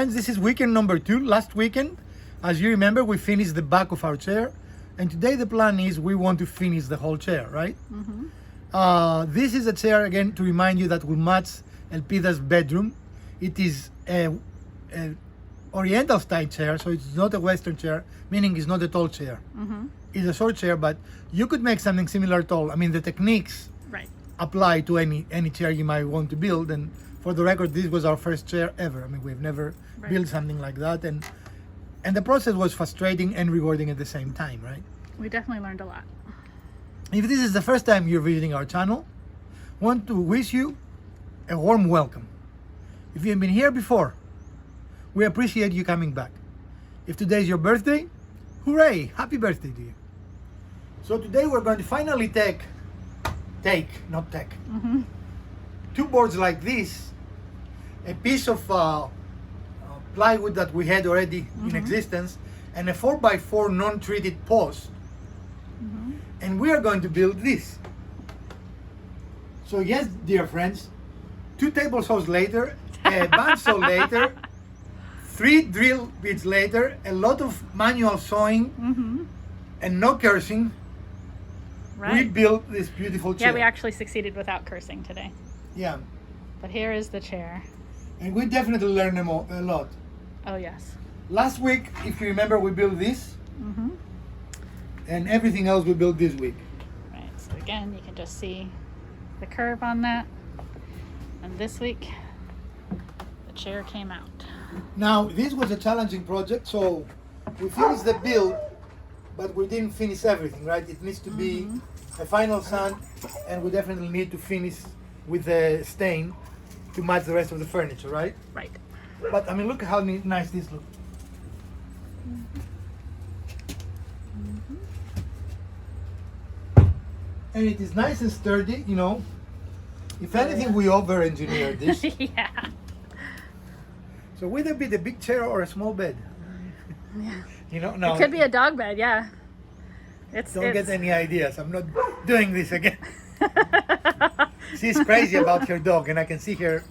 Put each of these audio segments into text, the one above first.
friends, this is weekend number 2. Last weekend, as you remember, we finished the back of our chair. And today the plan is we want to finish the whole chair, right? This is a chair, again, to remind you that will match Elpida's bedroom. It is a oriental style chair, so it's not a Western chair, meaning it's not a tall chair. It's a short chair, but you could make something similar tall. I mean, the techniques apply to any chair you might want to build. And for the record, this was our first chair ever. I mean, we've never built something like that. And the process was frustrating and rewarding at the same time, right? We definitely learned a lot. If this is the first time you're visiting our channel, I want to wish you a warm welcome. If you've been here before, we appreciate you coming back. If today is your birthday, hooray, happy birthday to you. So today we're going to finally take 2 boards like this, a piece of plywood that we had already in existence, and a 4x4 non-treated post. And we are going to build this. So yes, dear friends, 2 table saws later, a bandsaw later, 3 drill bits later, a lot of manual sawing, and no cursing. We built this beautiful chair. Yeah, we actually succeeded without cursing today. Yeah. But here is the chair. And we definitely learned a lot. Oh, yes. Last week, if you remember, we built this. And everything else we built this week. Right, so again, you can just see the curve on that. And this week, the chair came out. Now, this was a challenging project, so we finished the build, but we didn't finish everything, right? It needs to be a final sand, and we definitely need to finish with the stain to match the rest of the furniture, right? Right. But I mean, look how nice this looks. And it is nice and sturdy, you know. If anything, we over-engineered this. Yeah. So would it be the big chair or a small bed? Yeah. You know, no. It could be a dog bed, yeah. Don't get any ideas. I'm not doing this again. She's crazy about her dog, and I can see her.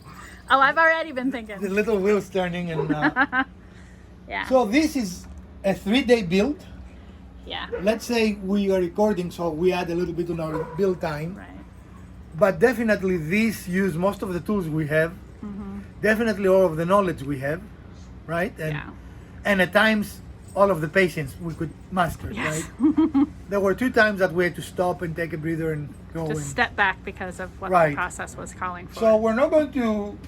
Oh, I've already been thinking. The little wheels turning, and yeah. So this is a 3-day build. Yeah. Let's say we are recording, so we add a little bit on our build time. Right. But definitely these use most of the tools we have. Definitely all of the knowledge we have, right? And at times all of the patience we could master, right? There were 2 times that we had to stop and take a breather and go Just in. step back because of what the process was calling for. So we're not going to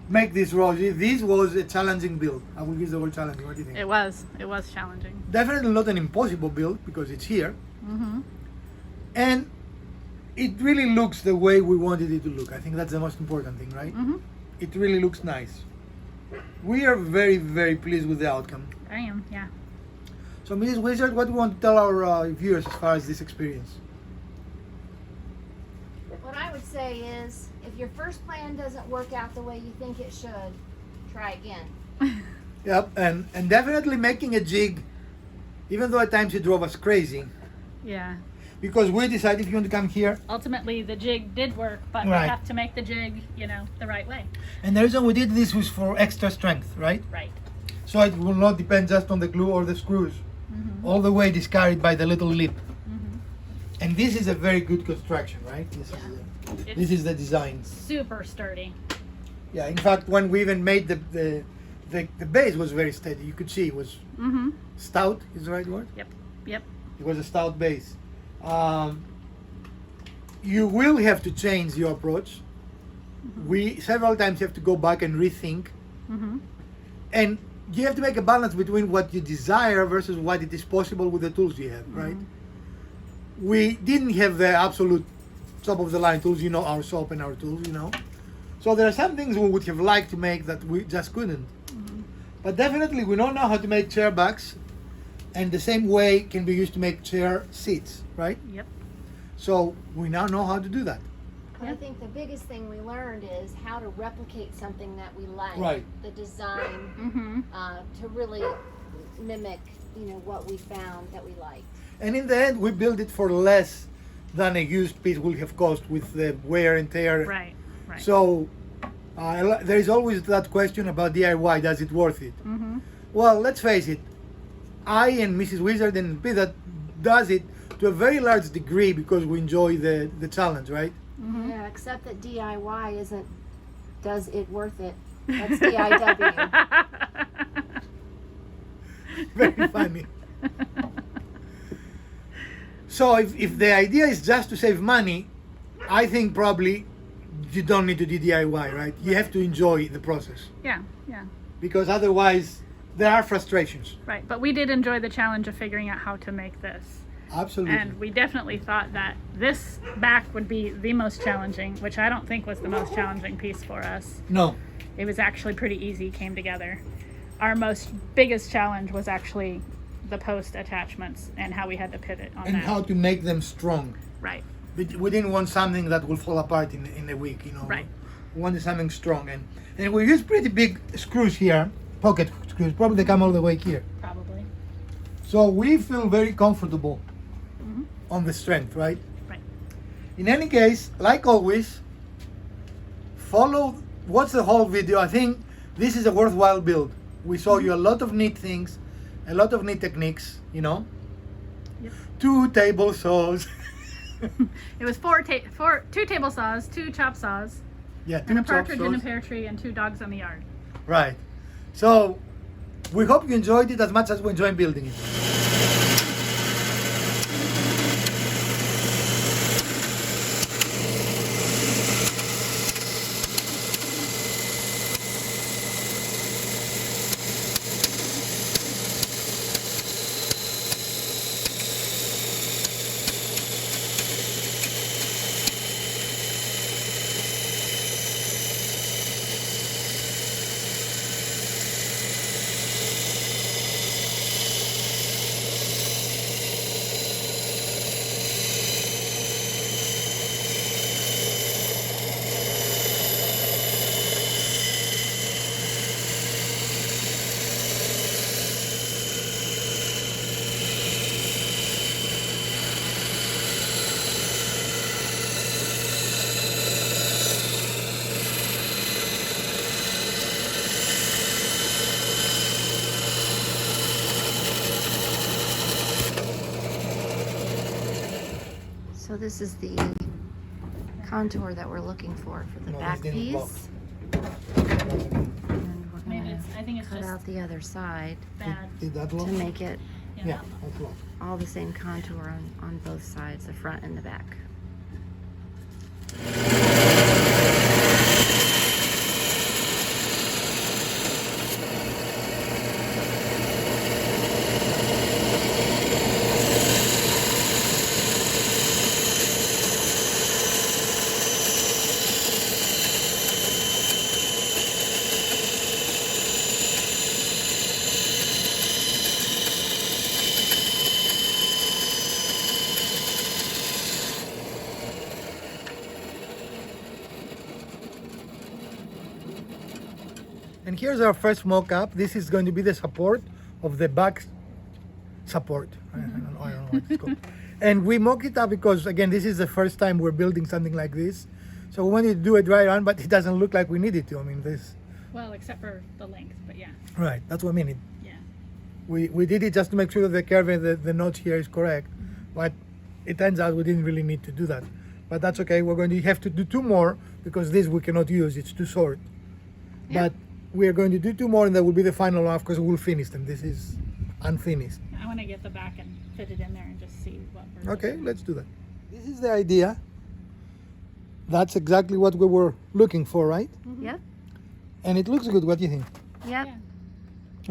make this rosy. This was a challenging build. I will use the word challenging. What do you think? It was challenging. Definitely not an impossible build because it's here. And it really looks the way we wanted it to look. I think that's the most important thing, right? It really looks nice. We are very, very pleased with the outcome. I am, yeah. So Mrs. Wizard, what do you want to tell our viewers as far as this experience? What I would say is, if your first plan doesn't work out the way you think it should, try again. Yep, and definitely making a jig, even though at times it drove us crazy. Yeah. Because we decided if you want to come here. Ultimately, the jig did work, but we have to make the jig, the right way. And the reason we did this was for extra strength, right? Right. So it will not depend just on the glue or the screws. All the weight is carried by the little lip. And this is a very good construction, right? This is the design. Super sturdy. Yeah, in fact, when we even made the base was very steady. You could see it was stout, is the right word? Yep. It was a stout base. You will have to change your approach. We several times have to go back and rethink. And you have to make a balance between what you desire versus what it is possible with the tools you have, right? We didn't have the absolute top of the line tools, our soap and our tools, So there are some things we would have liked to make that we just couldn't. But definitely we don't know how to make chair backs, and the same way can be used to make chair seats, right? Yep. So we now know how to do that. I think the biggest thing we learned is how to replicate something that we like. Right. The design to really mimic, what we found that we liked. And in the end, we built it for less than a used piece would have cost with the wear and tear. Right. So There is always that question about DIY. Does it worth it? Mm-hmm. Well, let's face it. I and Mrs. Wizard and Peter does it to a very large degree because we enjoy the challenge, right? Mm-hmm. Yeah, except that DIY isn't, does it worth it? That's DIW. Very funny. So if the idea is just to save money, I think probably you don't need to do DIY, right? You have to enjoy the process Yeah, yeah, because otherwise there are frustrations. right. But we did enjoy the challenge of figuring out how to make this. Absolutely. And we definitely thought that this back would be the most challenging, which I don't think was the most challenging piece for us. No. It was actually pretty easy, came together. Our biggest challenge was actually the post attachments and how we had to pivot on And that. how to make them strong. Right, We didn't want something that will fall apart in a week, you know. right. We wanted something strong, and we use pretty big screws here, pocket screws. Probably they come all the way here. Probably. So we feel very comfortable Mhm. on the strength, right? Right. In any case, like always, watch the whole video. I think this is a worthwhile build. We saw you a lot of neat things, a lot of neat techniques, you know. Yep. 2 table saws. It was 2 table saws, 2 chop saws, Yeah, 2 and a chop partridge in a saws. pear tree, and 2 dogs on the yard. Right. So we hope you enjoyed it as much as we enjoyed building it. So this is the contour that we're looking for the No, back this didn't block. piece. And we're Maybe gonna I think it's cut just out the other side bad. Did that to look? make it Yeah, that's look. all the same contour on both sides, the front and the back. And here's our first mock-up. This is going to be the support of the back support. I don't know what it's called. And we mocked it up because, again, this is the first time we're building something like this. So we wanted to do a dry run, but it doesn't look like we need it to. I mean, this. Well, except for the length, but yeah, Right, that's what I mean. yeah. We did it just to make sure that the curve and the notch here is correct. But it turns out we didn't really need to do that. But that's okay. We're going to have to do 2 more because this we cannot use. It's too short. Yeah. But we are going to do 2 more, and that will be the final one because we'll finish them. This is unfinished. I want to get the back and fit it in there and just see what we're Okay, doing. let's do that. This is the idea. That's exactly what we were looking for, right? Yep, And it looks good. What do you think? yep. Yeah.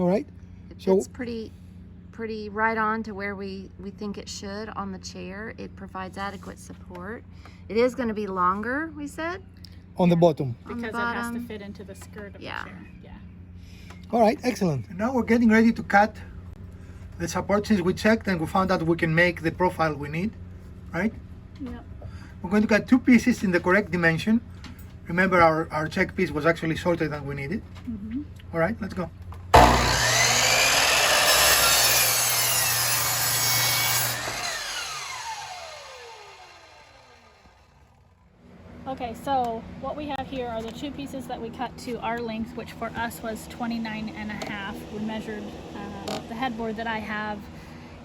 All right. It So- fits pretty right on to where we think it should on the chair. It provides adequate support. It is going to be longer, we said. On the bottom. On the Because it has to bottom. fit into the skirt of Yeah. the chair. Yeah. All right, excellent. Now we're getting ready to cut the support since we checked and we found out we can make the profile we need, right? Yep. We're going to cut 2 pieces in the correct dimension. Remember our check piece was actually shorter than we needed. Mm-hmm. All right, let's go. Okay, so what we have here are the two pieces that we cut to our length, which for us was 29.5. We measured the headboard that I have,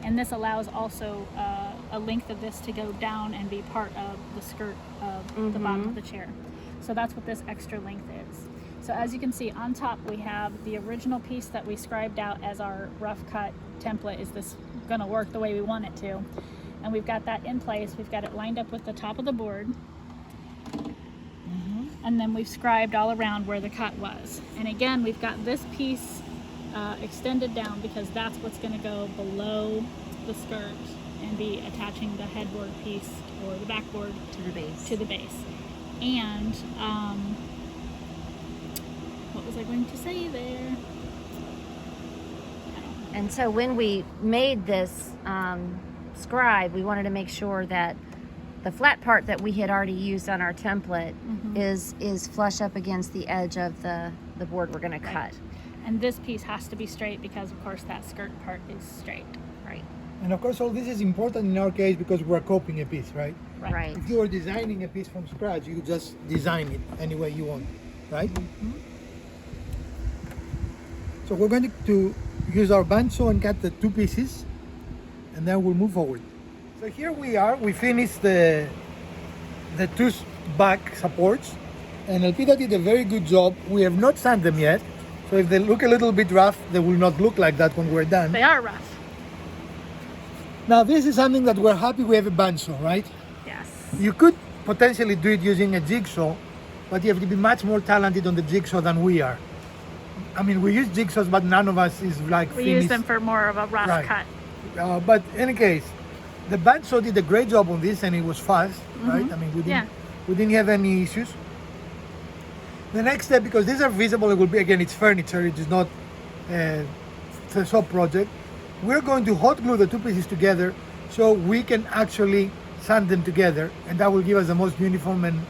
and this allows also a length of this to go down and be part of the skirt of the bottom of the chair. So that's what this extra length is. So as you can see on top, we have the original piece that we scribed out as our rough cut template. Is this gonna work the way we want it to? And we've got that in place. We've got it lined up with the top of the board. And then we've scribed all around where the cut was. And again, we've got this piece extended down because that's what's gonna go below the skirt and be attaching the headboard piece or the backboard to the base. And what was I going to say there? And so when we made this scribe, we wanted to make sure that the flat part that we had already used on our template is flush up against the edge of the board we're going to cut. And this piece has to be straight because, of course, that skirt part is straight. Right. And of course, all this is important in our case because we're copying a piece, right? Right. If you are designing a piece from scratch, you just design it any way you want, right? So we're going to use our bandsaw and cut the two pieces, and then we'll move forward. So here we are. We finished the two back supports, and Elpida did a very good job. We have not sanded them yet, so if they look a little bit rough, they will not look like that when we're done. They are rough. Now this is something that we're happy we have a bandsaw, right? Yes. You could potentially do it using a jigsaw, but you have to be much more talented on the jigsaw than we are. I mean, we use jigsaws, but none of us is like We finished. use them for more of a rough cut. But in any case, the bandsaw did a great job on this, and it was fast, right? I mean, we didn't have any issues. The next step, because these are visible, it will be, again, it's furniture, it is not a shop project. We're going to hot glue the two pieces together so we can actually sand them together, and that will give us the most uniform and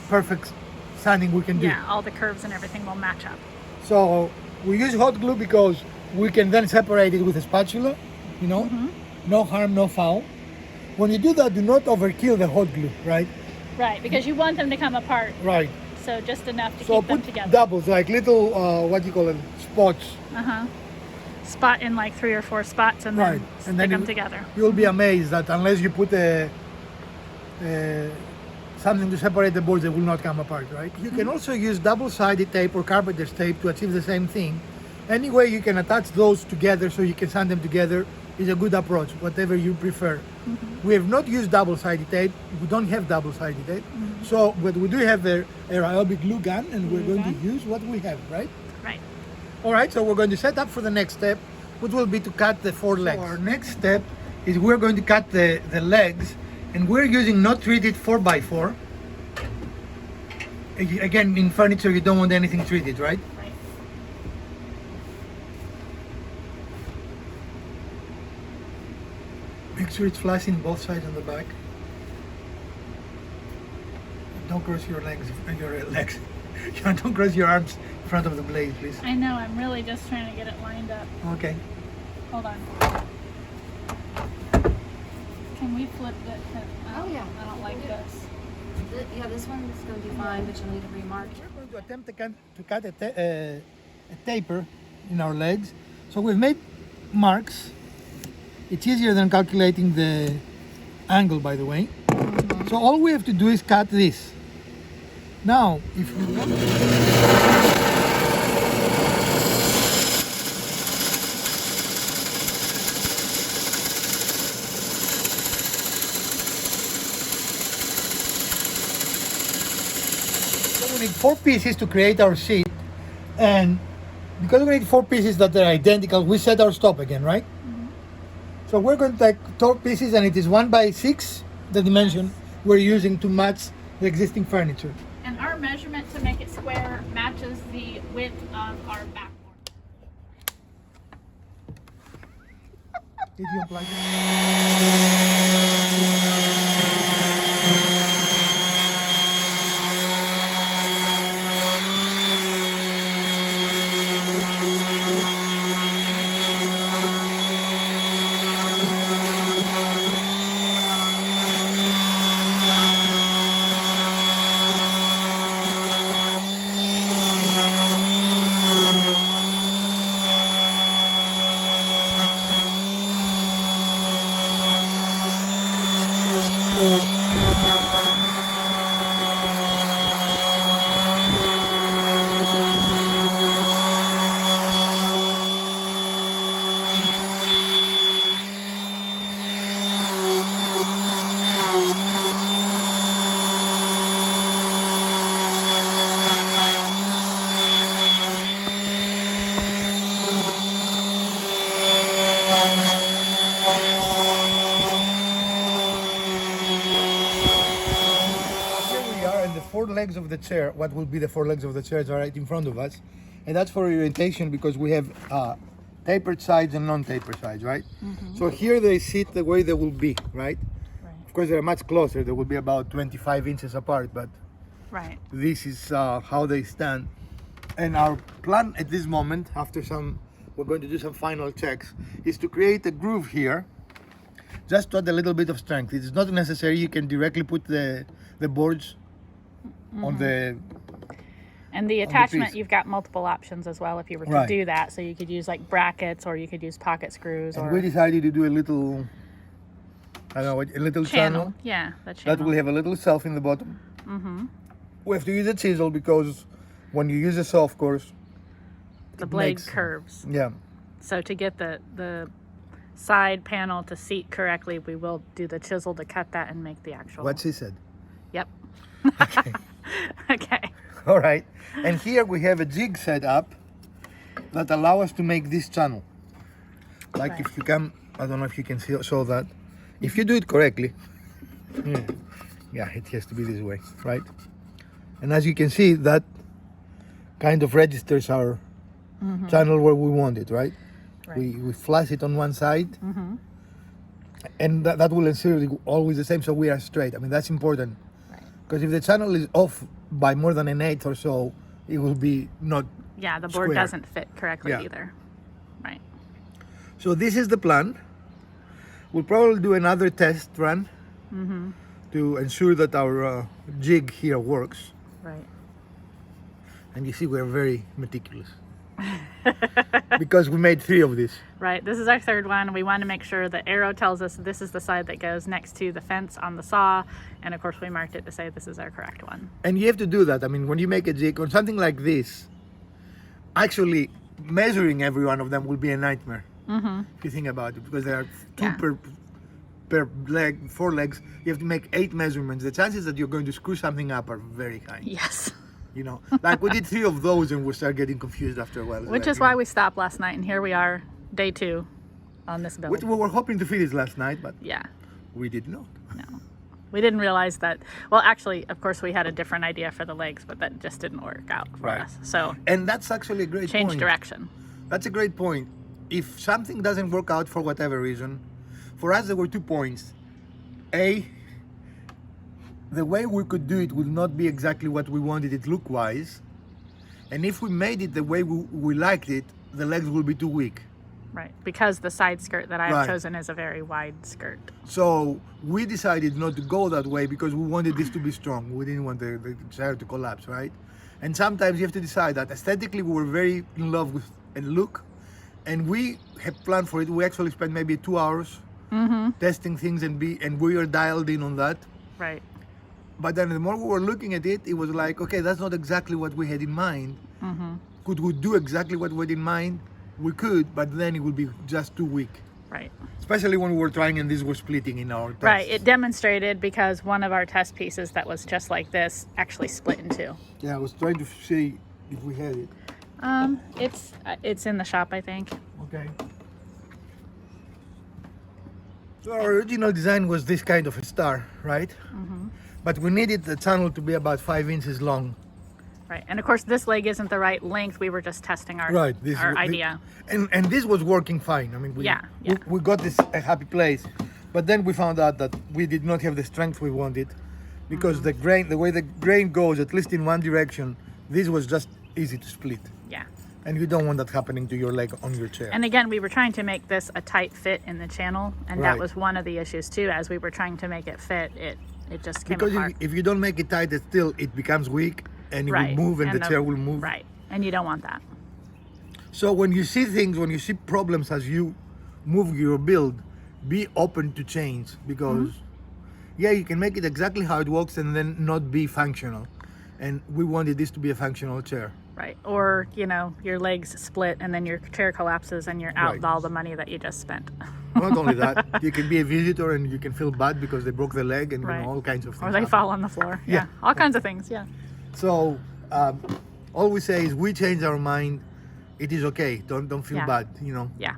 perfect sanding we can do. Yeah, all the curves and everything will match up. So we use hot glue because we can then separate it with a spatula, you know, no harm, no foul. When you do that, do not overkill the hot glue, right? Right, because you want them to come apart. Right. So just enough to So keep them put together. doubles, like little, what do you call it, spots. Spot in like 3 or 4 spots and then stick them together. You'll be amazed that unless you put something to separate the boards, they will not come apart, right? You can also use double-sided tape or carpenter's tape to achieve the same thing. Any way you can attach those together so you can sand them together is a good approach, whatever you prefer. We have not used double-sided tape. We don't have double-sided tape. So, but we do have a Ryobi glue gun, and we're going to use what we have, right? Right. All right, so we're going to set up for the next step, which will be to cut the 4 legs. So our next step is we're going to cut the legs, and we're using not treated 4x4. Again, in furniture, you don't want anything treated, right? Right. Make sure it's flush in both sides on the back. Don't cross your legs, don't cross your arms in front of the blade, please. I know, I'm really just trying to get it lined up. Okay. Hold on. Can we flip it? Oh, yeah. I don't like this. Yeah, this one is going to be fine, but you'll need to remark. We're going to attempt to cut a taper in our legs. So we've made marks. It's easier than calculating the angle, by the way. So all we have to do is cut this. Now, if we want we need 4 pieces to create our sheet, and because we need 4 pieces that are identical, we set our stop again, right? So we're going to take 4 pieces, and it is 1x6, the dimension we're using to match the existing furniture. And our measurement to make it square matches the width of our backboard. Did you apply four legs of the chair, what will be the four legs of the chairs are right in front of us. And that's for orientation because we have tapered sides and non-tapered sides, right? So here they sit the way they will be, right? Of course, they're much closer. They will be about 25 inches apart, but Right. this is how they stand. And our plan at this moment, after we're going to do some final checks, is to create a groove here, just to add a little bit of strength. It's not necessary. You can directly put the boards on the. And the attachment, you've got multiple options as well if you were to Right. do that. So you could use like brackets, or you could use pocket screws, And or we decided to do a little, I don't know, a little channel. Yeah, the channel. That will have a little shelf in the bottom. We have to use a chisel because when you use a saw, of course, the it blade makes- curves. Yeah. So to get the side panel to seat correctly, we will do the chisel to cut that and make the actual. What she said. Yep. Okay. Okay. All right. And here we have a jig set up that allow us to make this channel. Like Right. if you come, I don't know if you can show that. If you do it correctly, yeah, it has to be this way, right? And as you can see, that kind of registers our channel where we want it, right? Right. We flash it on one side, and that will ensure it always the same, so we are straight. I mean, that's important. Right. Because if the channel is off by more than an eighth or so, it will be not. Yeah, the board Square. doesn't fit correctly Yeah. either. Right. So this is the plan. We'll probably do another test run to ensure that our jig here works. Right. And you see, we're very meticulous because we made 3 of these. Right. This is our third one. We want to make sure the arrow tells us this is the side that goes next to the fence on the saw. And of course, we marked it to say this is our correct one. And you have to do that. I mean, when you make a jig on something like this, actually measuring every one of them will be a nightmare. If you think about it, because there are 2 Yeah. per leg, 4 legs. You have to make 8 measurements. The chances that you're going to screw something up are very high. Yes. You know, like we did 3 of those and we start getting confused after a while. It's Which like, is you why know, we stopped last night. And here we are, day 2 on this build. which we were hoping to finish last night, but Yeah. we did not. No. We didn't realize that. Well, actually, of course, we had a different idea for the legs, but that just didn't work out for Right. us. So And that's actually a great change point. direction. That's a great point. If something doesn't work out for whatever reason, for us there were 2 points. A, the way we could do it would not be exactly what we wanted it look-wise. And if we made it the way we liked it, the legs will be too weak. Right. Because the side skirt that I've Right. chosen is a very wide skirt. So we decided not to go that way because we wanted this to be strong. We didn't want the chair to collapse, right? And sometimes you have to decide that aesthetically we were very in love with a look, and we have planned for it. We actually spent maybe 2 hours testing things and we are dialed in on that. Right. But then the more we were looking at it, it was like, okay, that's not exactly what we had in mind. Could we do exactly what we had in mind? We could, but then it would be just too weak. Right. Especially when we were trying and these were splitting in our tests. Right. It demonstrated because one of our test pieces that was just like this actually split in 2. Yeah, I was trying to see if we had it. It's in the shop, I think. Okay. So our original design was this kind of a star, right? But we needed the channel to be about 5 inches long. Right. And of course, this leg isn't the right length. We were just testing our Right. our idea. And this was working fine. I mean, Yeah. we got this a happy place, but then we found out that we did not have the strength we wanted, because the way the grain goes, at least in one direction, this was just easy to split. Yeah. And you don't want that happening to your leg on your chair. And again, we were trying to make this a tight fit in the channel, and Right. that was one of the issues too. As we were trying to make it fit, it just came Because apart. if you don't make it tight, it becomes weak, and it Right. will move, and the chair will move. Right. And you don't want that. So when you see things, when you see problems as you move your build, be open to change, because yeah, you can make it exactly how it works and then not be functional. And we wanted this to be a functional chair. Right. Or, your legs split and then your chair collapses and you're out Right. with all the money that you just spent. Not only that, you can be a visitor and you can feel bad because they broke the leg and Right. all kinds of things. Or they happen. fall on the floor. Yeah. All kinds of things. Yeah. So all we say is we change our mind. It is okay. Don't feel Yeah. bad. Yeah.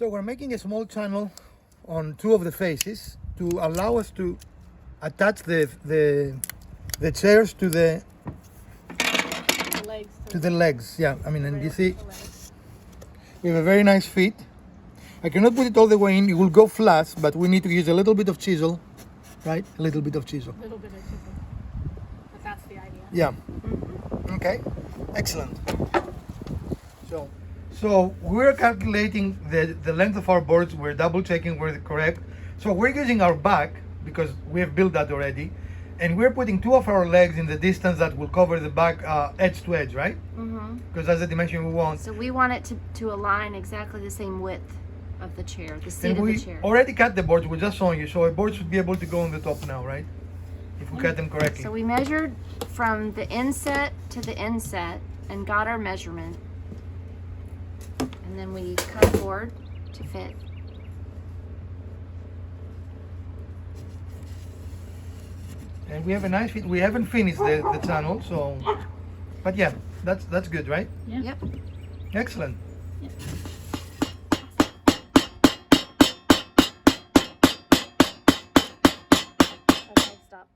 So we're making a small channel on two of the faces to allow us to attach the chairs to the legs to the legs. Yeah, I mean, and you see the legs. we have a very nice fit. I cannot put it all the way in; it will go flat. But we need to use a little bit of chisel, right? A little bit of chisel. A little bit of chisel. But that's the idea. Yeah. Okay. Excellent. So we're calculating the length of our boards. We're double checking we're correct. So we're using our back because we have built that already, and we're putting two of our legs in the distance that will cover the back edge to edge, right? Mm-hmm. Because that's the dimension we want. So we want it to align exactly the same width of the chair, the seat And of we the chair. already cut the boards. We're just showing you. So a board should be able to go on the top now, right? If we cut them correctly. So we measured from the inset to the inset and got our measurement. And then we cut a board to fit. And we have a nice fit. We haven't finished the channel, so. But yeah, that's good, right? Yeah. Yep. Excellent. Yeah. Okay, stop.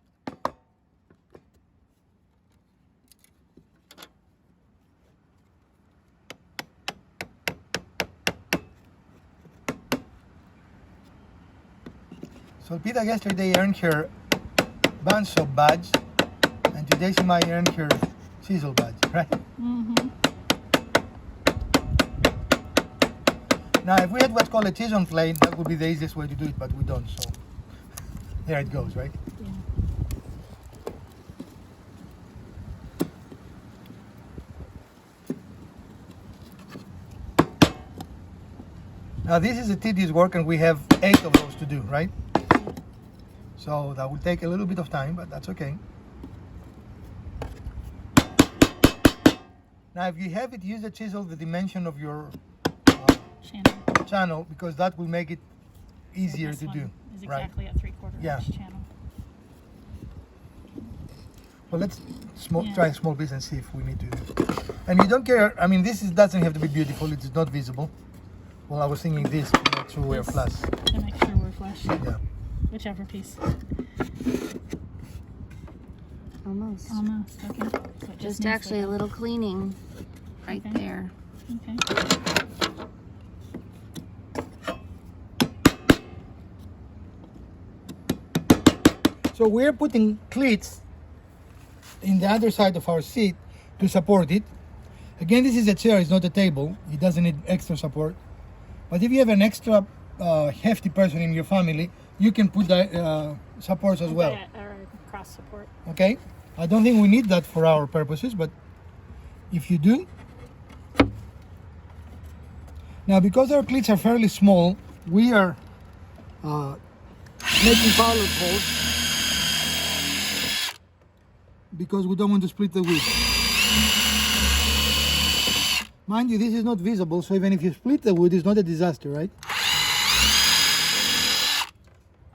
So Pita yesterday earned her bandshop badge, and today she might earn her chisel badge, right? Mm-hmm. Now, if we had what's called a chisel plane, that would be the easiest way to do it, but we don't. So there it goes, right? Yeah. Now this is a tedious work, and we have 8 of those to do, right? So that will take a little bit of time, but that's okay. Now, if you have it, use the chisel the dimension of your channel, because that will make it easier This to one do. is Right. exactly at 3/4 Yeah. inch channel. Well, let's Yeah. try a small piece and see if we need to. And you don't care. I mean, doesn't have to be beautiful. It's not visible. Well, I was thinking this to make sure we're This. flush. To make sure we're flush. Yeah. Whichever piece. Almost. Almost. Okay. So it Just needs actually a little cleaning right Okay. there. Okay. So we're putting cleats in the other side of our seat to support it. Again, this is a chair, it's not a table. It doesn't need extra support. But if you have an extra hefty person in your family, you can put the supports as well. Or cross support. Okay? I don't think we need that for our purposes, but if you do. Now, because our cleats are fairly small, we are making pilot holes because we don't want to split the wood. Mind you, this is not visible, so even if you split the wood, it's not a disaster, right?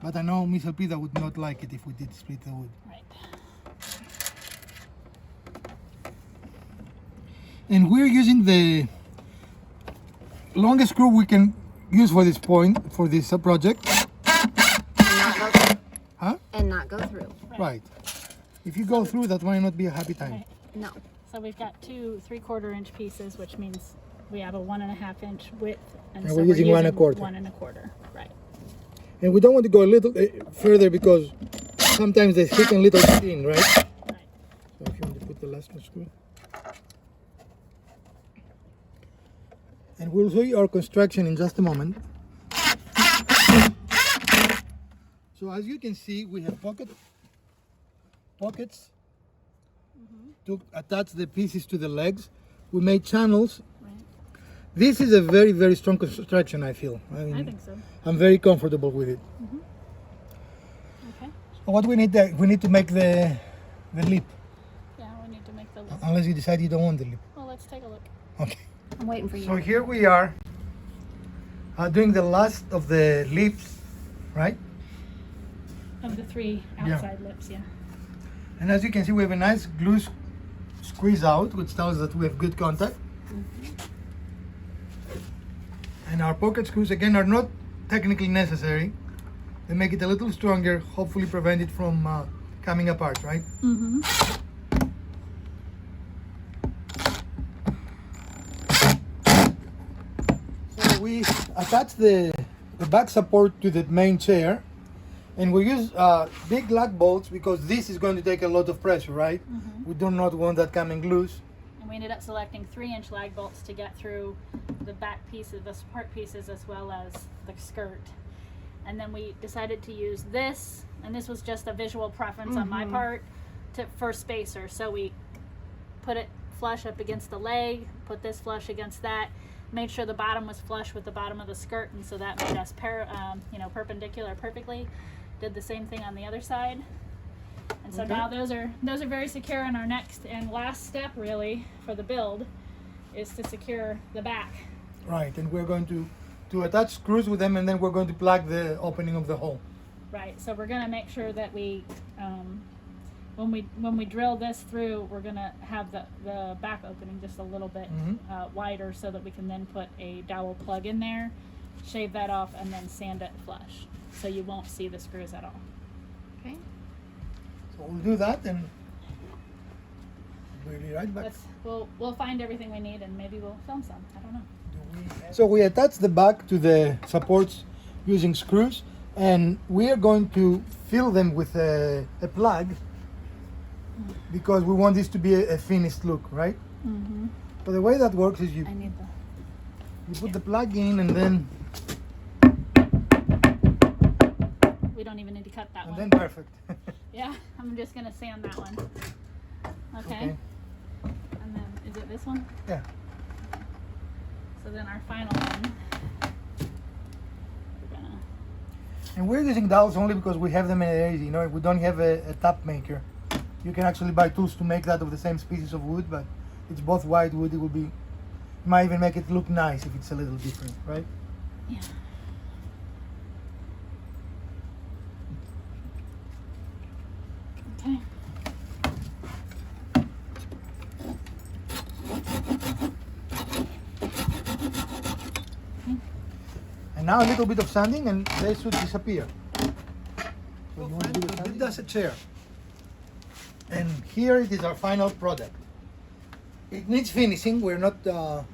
But I know Miss Elpida would not like it if we did split the wood. Right. And we're using the longest screw we can use for this point, for this project. And not go through. Huh? And not go through. Right. If you go through, that might not be a happy time. Right. No. So we've got 2 3/4 inch pieces, which means we have a 1.5 inch width, And we're using 1 1/4. 1 1/4. Right. And we don't want to go a little further because sometimes they stick a little thin, right? Right. So if you want to put the last one screw. And we'll show you our construction in just a moment. So as you can see, we have pockets to attach the pieces to the legs. We made channels. Right. This is a very, very strong construction, I feel. I think so. I'm very comfortable with it. Okay. So what we need to make the lip, Yeah, we need to make the lip. unless you decide you don't want the lip. Well, let's take a look. Okay. I'm waiting for you. So here we are doing the last of the lips, right? Of the 3 Yeah. outside lips, yeah. And as you can see, we have a nice glue squeeze out, which tells us that we have good contact. And our pocket screws again are not technically necessary. They make it a little stronger, hopefully prevent it from coming apart, right? Mm-hmm. So we attach the back support to the main chair, and we use big lug bolts because this is going to take a lot of pressure, right? Mm-hmm. We do not want that coming loose. And we ended up selecting 3-inch lag bolts to get through the back pieces, the support pieces, as well as the skirt. And then we decided to use this, and this was just a visual preference on my part, for spacer. So we put it flush up against the leg, put this flush against that, made sure the bottom was flush with the bottom of the skirt, and so that made us perpendicular perfectly. Did the same thing on the other side. And so now those are very secure, and our next and last step really for the build is to secure the back. Right, and we're going to attach screws with them, and then we're going to plug the opening of the hole. Right, so we're going to make sure that we when we drill this through, we're going to have the back opening just a little bit wider, so that we can then put a dowel plug in there, shave that off, and then sand it flush, so you won't see the screws at all. Okay. So we'll do that, and we'll be right back. We'll find everything we need, and maybe we'll film some. I don't know. So we attach the back to the supports using screws, and we are going to fill them with a plug because we want this to be a finished look, right? Mm-hmm. So the way that works is you I need put the plug in, and then we don't even need to cut that one. then perfect. Yeah, I'm just gonna sand that one. Okay. And then is it this one? Yeah. So then our final one, we're gonna. And we're using dowels only because we have them in a easy. You know, we don't have a tap maker. You can actually buy tools to make that of the same species of wood, but it's both white wood. It will be, might even make it look nice if it's a little different, right? Yeah. Okay. And now a little bit of sanding, and they should disappear. So you want to do the sanding? That's a chair. And here it is, our final product. It needs finishing. We're not done.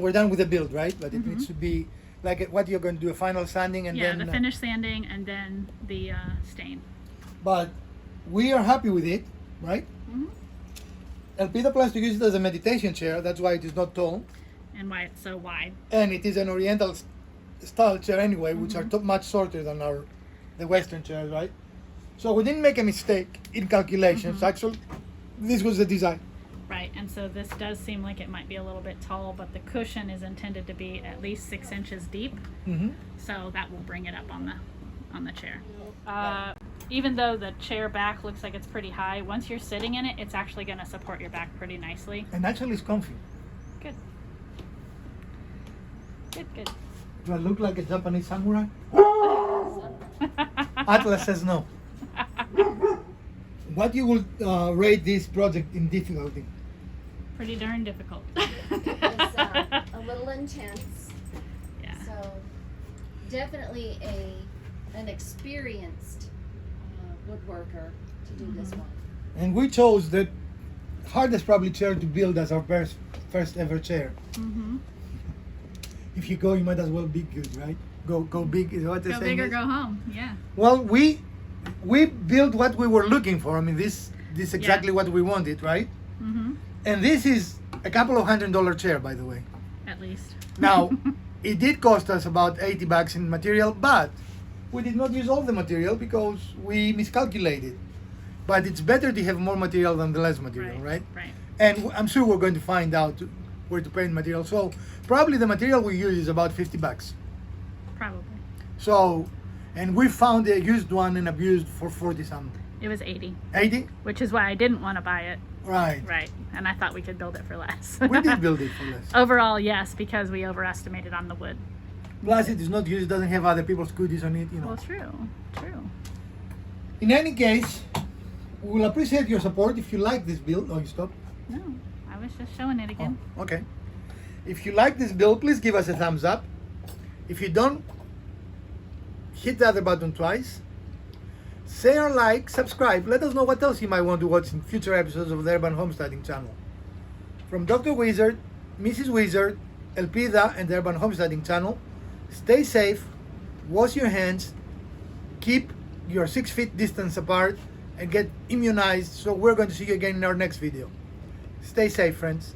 We're done with the build, right? But it needs to be like what you're going to do, a final sanding, and Yeah, then the finish sanding and then the stain. But we are happy with it, right? Elpida plans to use it as a meditation chair. That's why it is not tall, And why it's so wide. and it is an oriental style chair anyway, which are much shorter than the Western chairs, right? So we didn't make a mistake in calculations. Actually, this was the design. Right, and so this does seem like it might be a little bit tall, but the cushion is intended to be at least 6 inches deep, so that will bring it up on the chair. Even though the chair back looks like it's pretty high, once you're sitting in it, it's actually going to support your back pretty nicely. And actually, it's comfy. Good. Good. Do I look like a Japanese samurai? Atlas says no. What you will rate this project in difficulty? Pretty darn difficult. It's a little intense. Yeah. So definitely an experienced woodworker to do this one. And we chose the hardest probably chair to build as our first ever chair. If you go, you might as well be good, right? Go big is what the Go saying big or is. go home. Yeah. Well, we built what we were looking for. I mean, this is exactly what we wanted, right? And this is a couple of $100 chair, by the way. At least. Now, it did cost us about $80 in material, but we did not use all the material because we miscalculated. But it's better to have more material than the less material, right? Right. And I'm sure we're going to find out where to paint material. So probably the material we use is about $50. Probably. So, and we found a used one and abused for 40 something. It was 80, 80? which is why I didn't want to buy it. Right. Right. And I thought we could build it for less. We did build it for less. Overall, yes, because we overestimated on the wood. Plus, it is not used, it doesn't have other people's goodies on it, you know. Well, true. In any case, we will appreciate your support if you like this build. Oh, you stopped? No, I was just showing it again. Oh, okay. If you like this build, please give us a thumbs up. If you don't, hit the other button twice. Share, like, subscribe. Let us know what else you might want to watch in future episodes of the Urban Homesteading channel. From Dr. Wizard, Mrs. Wizard, Elpida, and the Urban Homesteading channel, stay safe, wash your hands, keep your 6 feet distance apart, and get immunized. So we're going to see you again in our next video. Stay safe, friends.